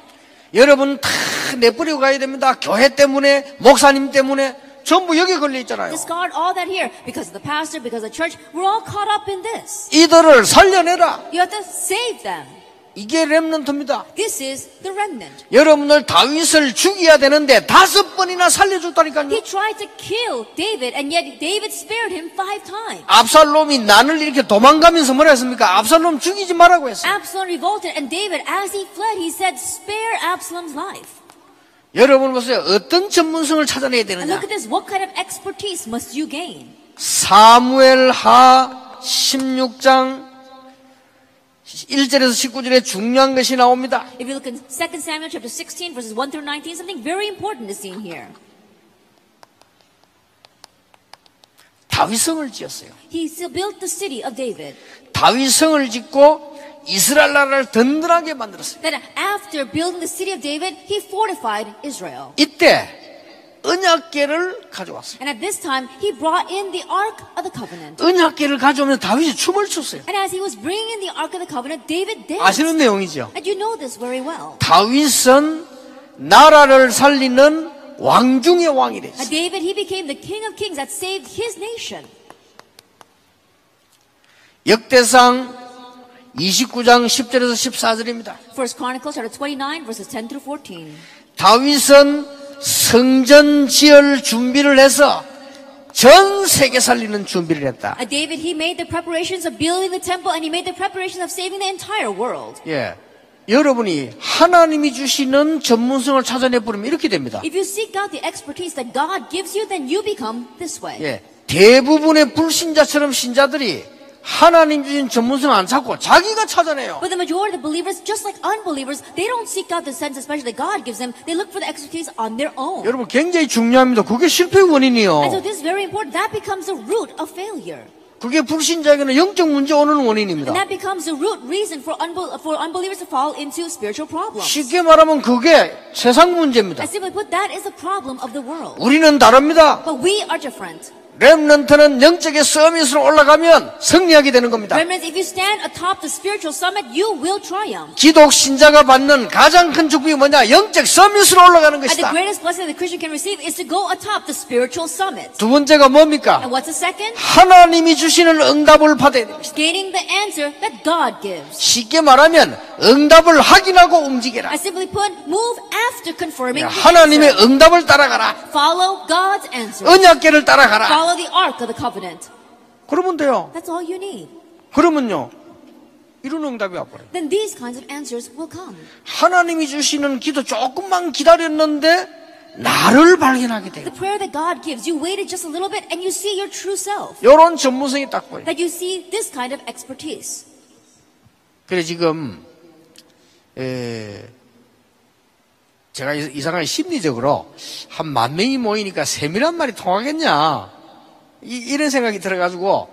여러분 다 내버리고 가야 됩니다. 교회 때문에 목사님 때문에 전부 여기 걸려 있잖아요. Discard all that here because of the pastor, because of the church. We're all caught up in this. 이들을 살려내라. You have to save them. 이게 렘넌트입니다. This is the remnant. 여러분들 다윗을 죽여야 되는데 5번이나 살려줬다니까요. He tried to kill David, and yet David spared him 5 times. 압살롬이 난을 이렇게 도망가면서 뭐라 했습니까? 압살롬 죽이지 말라고 했어요. Absalom revolted, and David, as he fled, he said, "Spare Absalom's life." 여러분 보세요. 어떤 전문성을 찾아내야 And 되느냐. look at this. What kind of expertise must you gain? 사무엘하 16장 1절에서 19절에 중요한 것이 나옵니다. If you look in 2 Samuel chapter 16, verses 1 through 19, something very important is seen here. 다윗성을 지었어요. He built the city of David. 다윗성을 짓고 이스라엘 나라를 든든하게 만들었어요. That after building the city of David, he fortified Israel. 이때 언약궤를 가져왔어요. And at this time, he brought in the Ark of the Covenant. 언약궤를 가져오면 다윗이 춤을 췄어요. And as he was bringing in the Ark of the Covenant, David danced. 아시는 내용이죠. And you know this very well. 다윗은 나라를 살리는 왕 중의 왕이 됐어요. And David, he became the King of Kings that saved his nation. 역대상 29장 10절에서 14절입니다. First Chronicles chapter 29, verses 10 through 14. 다윗은 성전 지을 준비를 해서 전 세계 살리는 준비를 했다. David, he made the preparations of building the temple, and he made the preparations of saving the entire world. 예, 여러분이 하나님이 주시는 전문성을 찾아내 버리면 이렇게 됩니다. If you seek out the expertise that God gives you, then you become this way. 예, 대부분의 불신자처럼 신자들이 하나님 주신 전문성 안 찾고 자기가 찾아내요. But the majority of believers, just like unbelievers, they don't seek out the sense especially that God gives them. They look for the expertise on their own. 여러분 굉장히 중요합니다. 그게 실패의 And so 원인이요. this is very important. That becomes the root of failure. 그게 불신자에게는 영적 문제 오는 원인입니다. And that becomes the root reason for unbelievers to fall into spiritual problems. 쉽게 말하면 그게 세상 문제입니다. I simply put, that is the problem of the world. 우리는 다릅니다. But we are different. 렘넌트는 영적의 서밋으로 올라가면 승리하게 되는 겁니다. Remnants, if you stand atop the spiritual summit, you will triumph. 기독 신자가 받는 가장 큰 축복이 뭐냐? 영적 서밋으로 올라가는 And the 것이다. greatest blessing that the Christian can receive is to go atop the spiritual summit. 두 번째가 뭡니까? And what's the second? 하나님이 주시는 응답을 받아야 됩니다. Gaining the answer that God gives. 쉽게 말하면 응답을 확인하고 움직여라. I simply put, move after confirming the 하나님의 answer. 응답을 따라가라. Follow God's answer. 언약궤를 따라가라. Follow the ark of the covenant. 그러면 돼요. That's all you need. 그러면요, 이런 응답이 와버려요. Then these kinds of answers will come. 하나님이 주시는 기도 조금만 기다렸는데 나를 발견하게 돼요. The prayer that God gives, you waited just a little bit and you see your true self. 이런 전문성이 딱 보여요. That you see this kind of expertise. 그래 지금 제가 이상하게 심리적으로 한 10,000명이 모이니까 세밀한 말이 통하겠냐 이런 생각이 들어가지고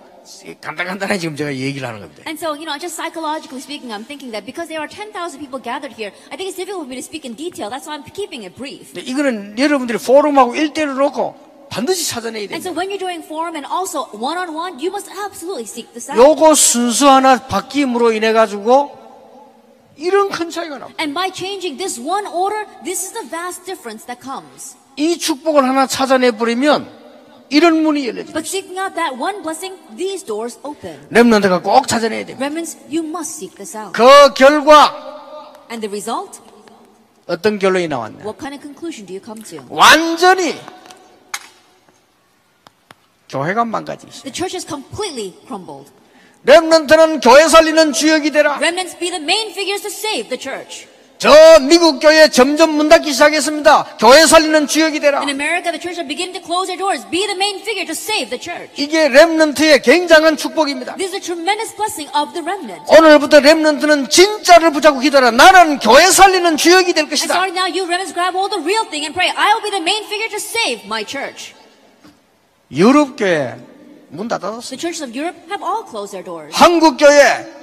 간단간단하게 지금 제가 얘기를 하는 겁니다. And so, just psychologically speaking, I'm thinking that because there are 10,000 people gathered here, I think it's difficult for me to speak in detail. That's why I'm keeping it brief. 이거는 여러분들이 포럼하고 1대1로 놓고 반드시 찾아내야 And 됩니다. so when you're doing forum and also one-on-one, you must absolutely seek this out. 요거 순수 하나 바뀜으로 인해 가지고 이런 큰 차이가 납니다. And by changing this one order, this is the vast difference that comes. 이 축복을 하나 찾아내 버리면 이런 문이 열려집니다. But seeking out that one blessing, these doors open. 렘넌트가 꼭 찾아내야 됩니다. Remnants, you must seek this out. 그 결과 And the result? 어떤 결론이 나왔냐? What kind of conclusion do you come to? 완전히 교회가 망가지시. The church has completely crumbled. 렘넌트는 교회 살리는 주역이 되라. Remnants be the main figures to save the church. 저 미국 교회 점점 문 닫기 시작했습니다. 교회 살리는 주역이 되라. In America, the church are beginning to close their doors. Be the main figure to save the church. 이게 렘넌트의 굉장한 축복입니다. This is a tremendous blessing of the remnant. 오늘부터 렘넌트는 진짜를 붙잡고 기도하라. 나는 교회 살리는 주역이 될 And 것이다. starting now, you remnants grab hold of the real thing and pray, I'll be the main figure to save my church. 유럽 교회 문 닫았어요. The churches of Europe have all closed their doors. 한국 교회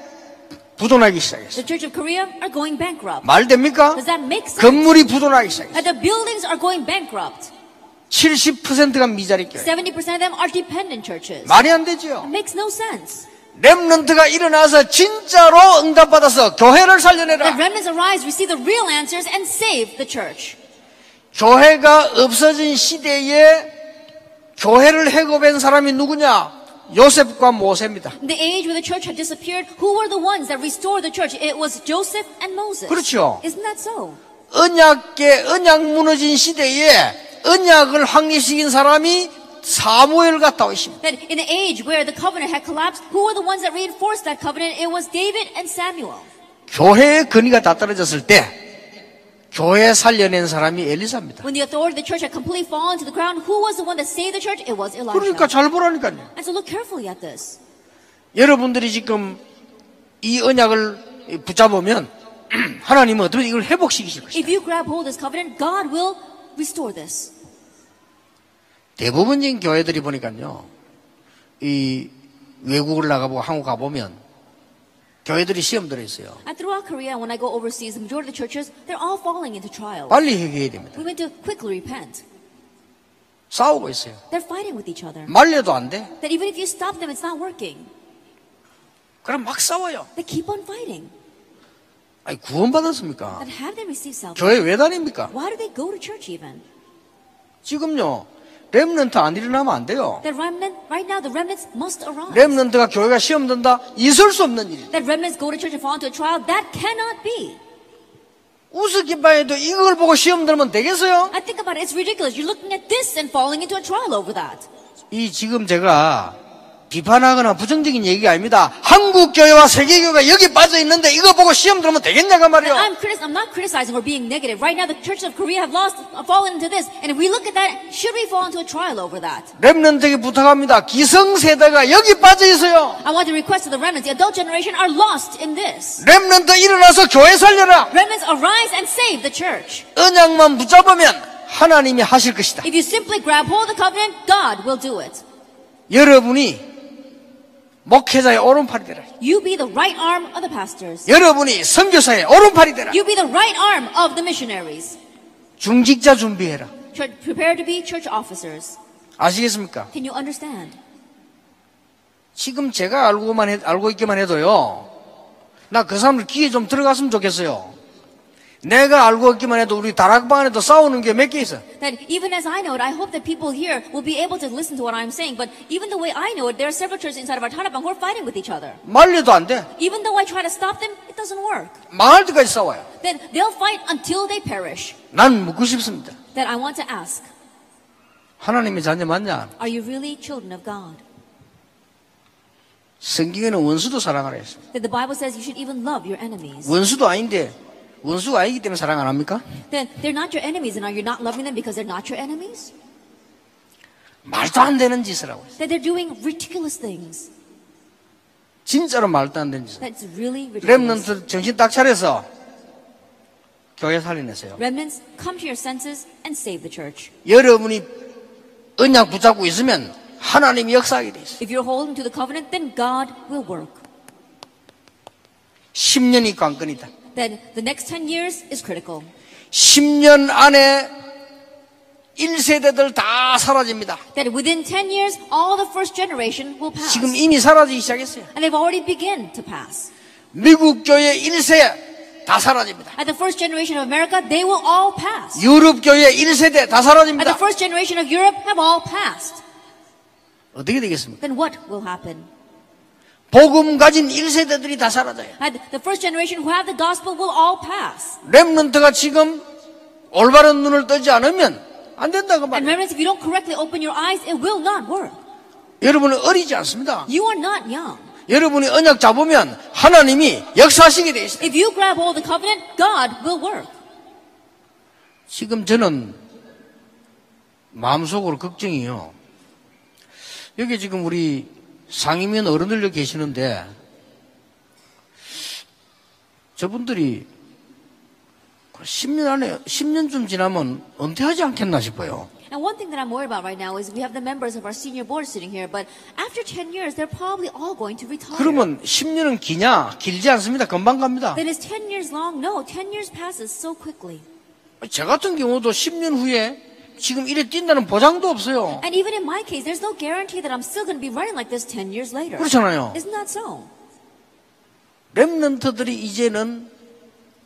부도나기 시작했어요. The church of Korea are going bankrupt. 말 됩니까? Does that make sense? 건물이 부도나기 시작했어요. That the buildings are going bankrupt. 70%가 미자리 교회. 70% of them are dependent churches. 말이 안 되죠. It makes no sense. 렘넌트가 일어나서 진짜로 응답받아서 교회를 The 살려내라. remnants arise, receive the real answers, and save the church. 교회가 없어진 시대에 교회를 해고한 사람이 누구냐? 요셉과 모세입니다. In the age where the church had disappeared, who were the ones that restored the church? It was Joseph and Moses. 그렇죠. Isn't that so? 언약 무너진 시대에 언약을 확립시킨 사람이 사무엘 갔다 오십니다. That in the age where the covenant had collapsed, who were the ones that reinforced that covenant? It was David and Samuel. 교회의 근위가 다 떨어졌을 때 교회 살려낸 사람이 엘리사입니다. When the authority of the church had completely fallen to the ground, who was the one that saved the church? It was Elijah. 그러니까 잘 보라니까요. And so look carefully at this. 여러분들이 지금 이 언약을 붙잡으면 하나님은 어떻게 이걸 회복시키실 것이다. If you grab hold of this covenant, God will restore this. 대부분적인 교회들이 보니까요, 이 외국을 나가보고 한국 가보면 교회들이 시험 들어 있어요. And throughout Korea, when I go overseas, the majority of the churches, they're all falling into trials. 빨리 회개해야 됩니다. We need to quickly repent. 싸우고 있어요. They're fighting with each other. 말려도 안 돼. That even if you stop them, it's not working. 그럼 막 싸워요. They keep on fighting. 아니 구원받았습니까? That have them receive salvation. 교회 왜 다닙니까? Why do they go to church even? 지금요 렘넌트 안 일어나면 안 돼요. That remnant, right now, the remnants must arise. 렘넌트가 교회가 시험 든다? 있을 수 없는 일이에요. That remnants go to church and fall into a trial, that cannot be. 우습게 봐도 이걸 보고 시험 들면 되겠어요? I think about it, it's ridiculous. You're looking at this and falling into a trial over that. 이 지금 제가 비판하거나 부정적인 얘기가 아닙니다. 한국 교회와 세계 교회가 여기 빠져 있는데 이거 보고 시험 들으면 되겠냐가 말이요. I'm not criticizing or being negative. Right now, the churches of Korea have fallen into this. And if we look at that, should we fall into a trial over that? 렘넌트에게 부탁합니다. 기성세대가 여기 빠져 있어요. I want to request to the remnants, the adult generation are lost in this. 렘넌트 일어나서 교회 살려라. Remnants, arise and save the church. 언약만 붙잡으면 하나님이 하실 것이다. If you simply grab hold of the covenant, God will do it. 여러분이 목회자의 오른팔이 되라. You be the right arm of the pastors. 여러분이 선교사의 오른팔이 되라. You be the right arm of the missionaries. 중직자 준비해라. Prepare to be church officers. 아시겠습니까? Can you understand? 지금 제가 알고 있기만 해도요. 나 그 사람들 귀에 좀 들어갔으면 좋겠어요. 내가 알고 있기만 해도 우리 다락방 안에도 싸우는 게 몇 개 있어. That even as I know it, I hope that people here will be able to listen to what I'm saying. But even the way I know it, there are several churches inside of our Tanabang who are fighting with each other. 말려도 안 돼. Even though I try to stop them, it doesn't work. 망할 때까지 싸워요. Then they'll fight until they perish. 난 묻고 싶습니다. Then I want to ask, 하나님의 자녀 맞냐? are you really children of God? 성경에는 원수도 사랑하라 했어요. That the Bible says you should even love your enemies. 원수도 아닌데 원수가 아니기 때문에 사랑 안 합니까? Then they're not your enemies, and are you not loving them because they're not your enemies? 말도 안 되는 짓을 하고 있어요. That they're doing ridiculous things. 진짜로 말도 안 되는 짓. That's really ridiculous. 렘넌트 정신 딱 차려서 교회 살려내세요. Remnants, come to your senses and save the church. 여러분이 언약 붙잡고 있으면 하나님이 역사하게 돼 있어요. If you're holding to the covenant, then God will work. 10년이 관건이다. Then the next 10 years is critical. 10년 안에 1세대들 다 사라집니다. That within 10 years, all the first generation will pass. 지금 이미 사라지기 시작했어요. And they've already begun to pass. 미국 교회 1세 다 사라집니다. At the first generation of America, they will all pass. 유럽 교회 1세대 다 At 사라집니다. the first generation of Europe have all passed. 어떻게 되겠습니까? Then what will happen? 복음 가진 1세대들이 다 사라져요. At the first generation who have the gospel will all pass. 렘넌트가 지금 올바른 눈을 뜨지 않으면 안 된다고 And 말이에요. remnants, if you don't correctly open your eyes, it will not work. 여러분은 어리지 않습니다. You are not young. 여러분이 언약 잡으면 하나님이 역사하시게 돼 있어요. If you grab hold of the covenant, God will work. 지금 저는 마음속으로 걱정이요. 여기 지금 우리 상임위원 어른들 계시는데 저분들이 10년 안에 10년쯤 지나면 은퇴하지 않겠나 싶어요. And one thing that I'm worried about right now is we have the members of our senior board sitting here, but after 10 years, they're probably all going to retire. 그러면 10년은 기냐? 길지 않습니다. 금방 갑니다. Then is 10 years long? No, 10 years passes so quickly. 저 같은 경우도 10년 후에 지금 이래 뛴다는 보장도 없어요. And even in my case, there's no guarantee that I'm still going to be running like this 10 years later. 그렇잖아요. Isn't that so? 렘넌트들이 이제는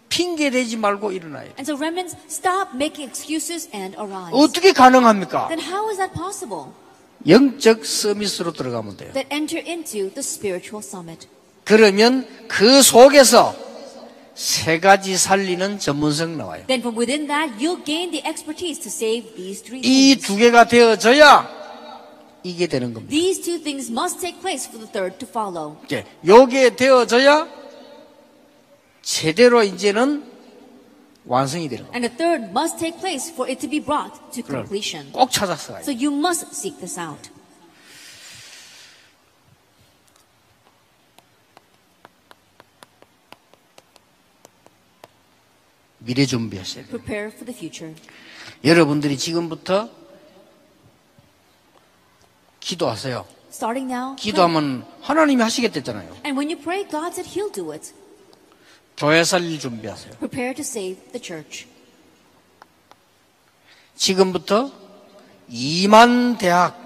핑계 대지 말고 일어나요. And so remnants, stop making excuses and arise. 어떻게 가능합니까? Then how is that possible? 영적 서밋으로 들어가면 돼요. That enter into the spiritual summit. 그러면 그 속에서 세 가지 살리는 전문성 나와요. Then from within that, you'll gain the expertise to save these three 이 things. 두 개가 되어져야 이게 되는 겁니다. These two things must take place for the third to follow. 이제 요게 되어져야 제대로 이제는 완성이 되는 겁니다. And the third must take place for it to be brought to 그걸 completion. 꼭 찾아서 가요. So you must seek this out. 미래 준비하셔야 돼요. Prepare for the future. 여러분들이 지금부터 기도하세요. Starting now, pray. 기도하면 하나님이 하시겠댔잖아요. And when you pray, God said He'll do it. 교회 살릴 준비하세요. Prepare to save the church. 지금부터 2만 대학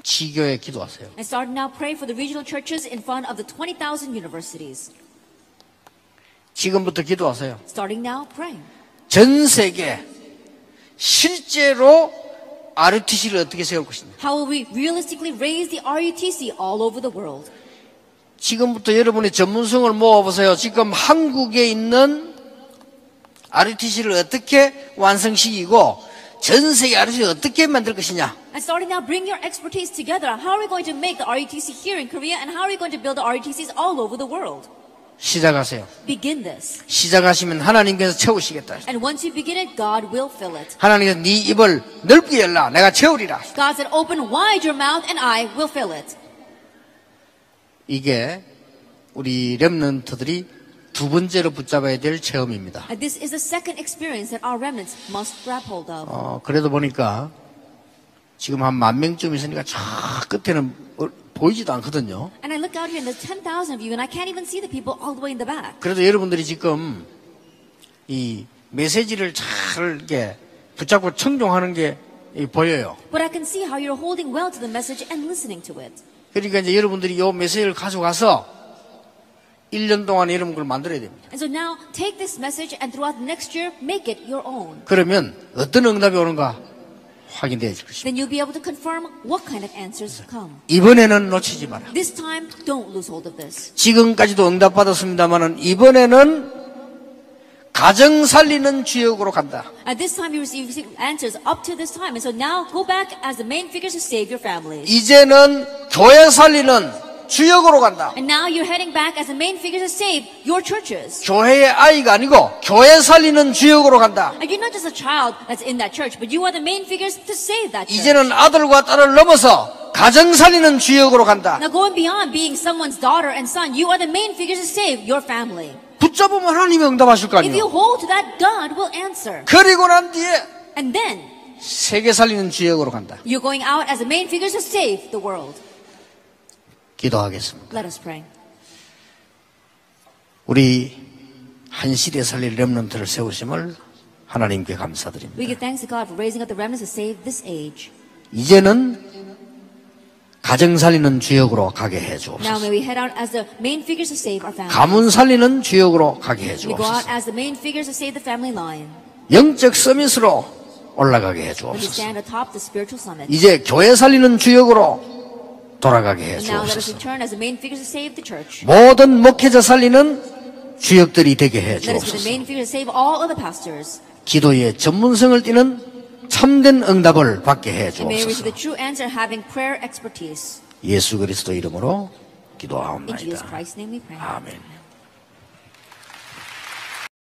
지교에 기도하세요. And start now, pray for the regional churches in front of the 20,000 universities. 지금부터 기도하세요. Starting now, pray. 전 세계 실제로 RUTC를 어떻게 세울 것이냐. How will we realistically raise the RUTC all over the world? 지금부터 여러분의 전문성을 모아보세요. 지금 한국에 있는 RUTC를 어떻게 완성시키고 전 세계 RUTC를 어떻게 만들 것이냐. And starting now, bring your expertise together. How are we going to make the RUTC here in Korea, and how are we going to build the RUTCs all over the world? 시작하세요. Begin this. 시작하시면 하나님께서 채우시겠다. And once you begin it, God will fill it. 하나님께서 네 입을 넓게 열라. 내가 채우리라. God said, open wide your mouth and I will fill it. 이게 우리 렘넌트들이 두 번째로 붙잡아야 될 체험입니다. And this is the second experience that our remnants must grab hold of. 그래도 보니까 지금 한 10,000명쯤 있으니까 저 끝에는 보이지도 않거든요. And I look out here and there's 10,000 of you and I can't even see the people all the way in the back. 그래도 여러분들이 지금 이 메시지를 잘 이렇게 붙잡고 청종하는 게 보여요. But I can see how you're holding well to the message and listening to it. 그러니까 이제 여러분들이 이 메시지를 가져가서 1년 동안 여러분 걸 만들어야 됩니다. And so now take this message and throughout next year make it your own. 그러면 어떤 응답이 오는가 확인되어질 것입니다. Then you'll be able to confirm what kind of answers come. 이번에는 놓치지 마라. This time, don't lose hold of this. 지금까지도 응답받았습니다만은 이번에는 가정 살리는 주역으로 간다. At this time, you receive answers up to this time. And so now go back as the main figures to save your families. 이제는 교회 살리는 주역으로 간다. And now you're heading back as the main figures to save your churches. 교회의 아이가 아니고 교회 살리는 주역으로 간다. And you're not just a child that's in that church, but you are the main figures to save that church. 이제는 아들과 딸을 넘어서 가정 살리는 주역으로 간다. Now going beyond being someone's daughter and son, you are the main figures to save your family. 붙잡으면 하나님이 응답하실 거 If you 아니에요. hold to that, God will answer. 그리고 난 뒤에 And then 세계 살리는 주역으로 간다. you're going out as the main figures to save the world. 기도하겠습니다. Let us pray. 우리 한 시대에 살릴 렘넌트를 세우심을 하나님께 We 감사드립니다. give thanks to God for raising up the remnants to save this age. 이제는 가정 살리는 주역으로 가게 해 Now 주옵소서. may we head out as the main figures to save our family. 가문 살리는 주역으로 가게 해 We go out 주옵소서. as the main figures to save the family line. 영적 서밋으로 올라가게 해 Let me 주옵소서. stand atop the spiritual summit. 이제 교회 살리는 주역으로 돌아가게 해 And now let us 주옵소서. return as the main figures to save the church. 모든 목회자 살리는 주역들이 되게 해 Let us be the 주옵소서. main figures to save all of the pastors. 기도의 전문성을 띠는 참된 응답을 받게 해 And may we receive 주옵소서. the true answer having prayer expertise. 예수 그리스도 이름으로 In 기도하옵나이다. Jesus Christ's name we pray. 아멘.